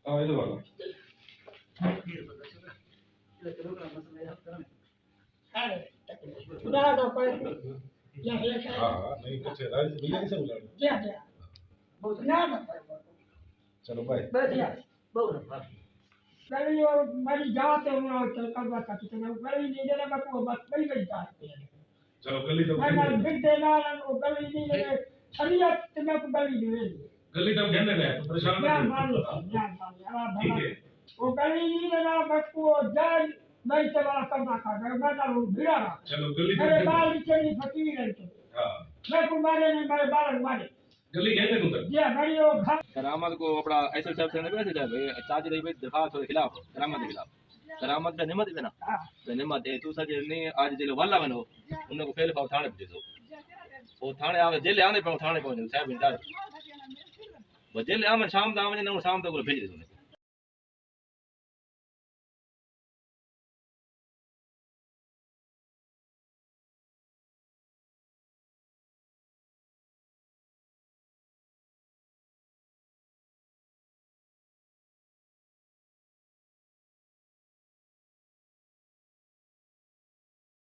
हाँ इधर वाला हाँ नहीं कुछ राज भैया कैसे बुला चलो बाय गली और मेरी जात है उन्होंने चल कर बात करती थी गली नहीं देना मैं को बात नहीं गई जाती है चलो गली तो मैं बिग देना वो गली नहीं दे शरीयत ते मैं को गली नहीं दे गली तो कहने गया तो परेशान मत ठीक है वो गली नहीं देना मैं को जान नहीं चला करना का मैं ना भिड़ा रहा चलो गली मेरे बाल नीचे नहीं फकीर है हाँ मैं को मारे नहीं मेरे बाल मारे गली कहने को जी मेरी वो घर करामत को अपना ऐसे साहब से नहीं बैठे चाची रही भाई दरखास्त के खिलाफ करामत के खिलाफ करामत का निमत है ना तो निमत है तू सजे नहीं आज जेल वाला बनो उनको फेल पाव थाने भेज दो वो थाने आवे जेल आने पे थाने पहुंचे साहब इंतजार वो जेल आवे शाम दा आवे ना शाम तक भेज दे